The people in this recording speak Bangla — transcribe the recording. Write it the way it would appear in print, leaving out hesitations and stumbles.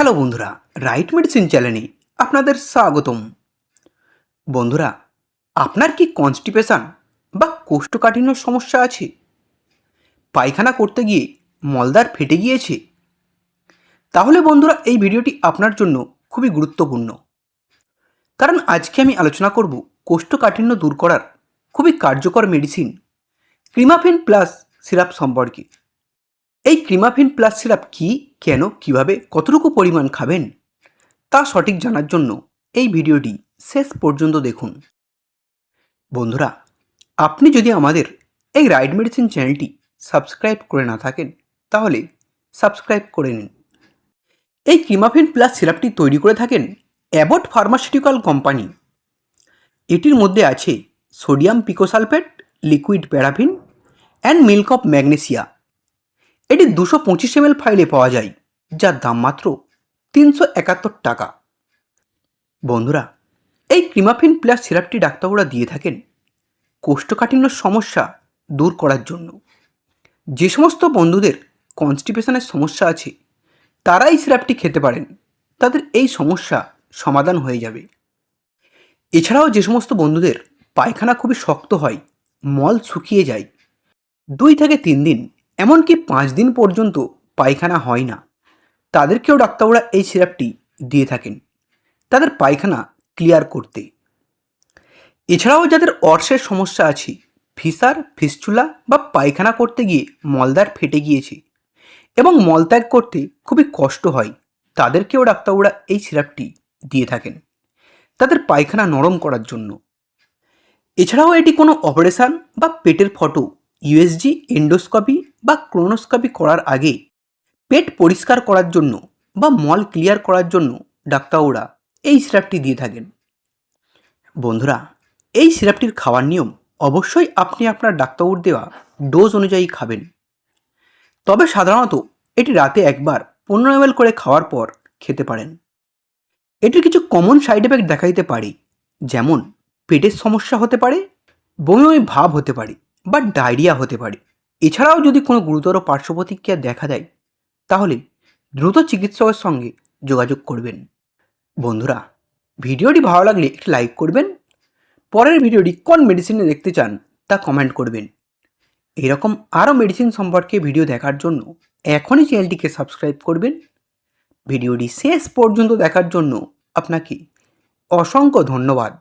হ্যালো বন্ধুরা, রাইট মেডিসিন চ্যানেলে আপনাদের স্বাগতম। বন্ধুরা, আপনার কি কনস্টিপেশন বা কোষ্ঠকাঠিন্য সমস্যা আছে? পায়খানা করতে গিয়ে মলদ্বার ফেটে গিয়েছে? তাহলে বন্ধুরা, এই ভিডিওটি আপনার জন্য খুবই গুরুত্বপূর্ণ। কারণ আজকে আমি আলোচনা করব কোষ্ঠকাঠিন্য দূর করার খুবই কার্যকর মেডিসিন ক্রিমাফেন প্লাস সিরাপ সম্পর্কে। এই ক্রিমাফেন প্লাস সিরাপ কি, কেন, কিভাবে, কতটুকু পরিমাণ খাবেন তা সঠিক জানার জন্য এই ভিডিওটি শেষ পর্যন্ত দেখুন। বন্ধুরা, আপনি যদি আমাদের এই রাইট মেডিসিন চ্যানেলটি সাবস্ক্রাইব করে না থাকেন তাহলে সাবস্ক্রাইব করে নিন। এই ক্রিমাফেন প্লাস সিরাপটি তৈরি করে থাকেন অ্যাবট ফার্মাসিউটিক্যাল কোম্পানি। এটির মধ্যে আছে sodium picosulphate, liquid paraffin and milk of magnesia. এটি 225 ml ফাইলে পাওয়া যায়, যার দাম মাত্র 371 টাকা। বন্ধুরা, এই ক্রিমাফেন প্লাস সিরাপটি ডাক্তারবাবুরা দিয়ে থাকেন কোষ্ঠকাঠিন্য সমস্যা দূর করার জন্য। যে সমস্ত বন্ধুদের কনস্টিপেশনের সমস্যা আছে তারা এই সিরাপটি খেতে পারেন, তাদের এই সমস্যা সমাধান হয়ে যাবে। এছাড়াও যে সমস্ত বন্ধুদের পায়খানা খুবই শক্ত হয়, মল শুকিয়ে যায়, 2 থেকে 3 দিন এমনকি 5 দিন পর্যন্ত পায়খানা হয় না, তাদেরকেও ডাক্তারবাবুরা এই সিরাপটি দিয়ে থাকেন তাদের পায়খানা ক্লিয়ার করতে। এছাড়াও যাদের অর্শের সমস্যা আছে, ফিসার, ফিস্চুলা বা পায়খানা করতে গিয়ে মলদ্বার ফেটে গিয়েছে এবং মলত্যাগ করতে খুবই কষ্ট হয়, তাদেরকেও ডাক্তারবাবুরা এই সিরাপটি দিয়ে থাকেন তাদের পায়খানা নরম করার জন্য। এছাড়াও এটি কোনো অপারেশান বা পেটের ফটো, ইউএসজি, এন্ডোস্কোপি বা ক্লোনোস্কোপি করার আগে পেট পরিষ্কার করার জন্য বা মল ক্লিয়ার করার জন্য ডাক্তারবাবুরা এই সিরাপটি দিয়ে থাকেন। বন্ধুরা, এই সিরাপটির খাওয়ার নিয়ম অবশ্যই আপনি আপনার ডাক্তারবাবুর দেওয়া ডোজ অনুযায়ী খাবেন। তবে সাধারণত এটি রাতে একবার 15 ml করে খাওয়ার পর খেতে পারেন। এটির কিছু কমন সাইড এফেক্ট দেখা দিতে পারে, যেমন পেটের সমস্যা হতে পারে, বমি বমি ভাব হতে পারে বা ডায়রিয়া হতে পারে। এছাড়াও যদি কোনো গুরুতর পার্শ্ব প্রতিক্রিয়া দেখা দেয় তাহলে দ্রুত চিকিৎসকের সঙ্গে যোগাযোগ করবেন। বন্ধুরা, ভিডিওটি ভালো লাগলে একটি লাইক করবেন। পরের ভিডিওটি কোন মেডিসিনে দেখতে চান তা কমেন্ট করবেন। এরকম আরও মেডিসিন সম্পর্কে ভিডিও দেখার জন্য এখনই চ্যানেলটিকে সাবস্ক্রাইব করবেন। ভিডিওটি শেষ পর্যন্ত দেখার জন্য আপনাকে অসংখ্য ধন্যবাদ।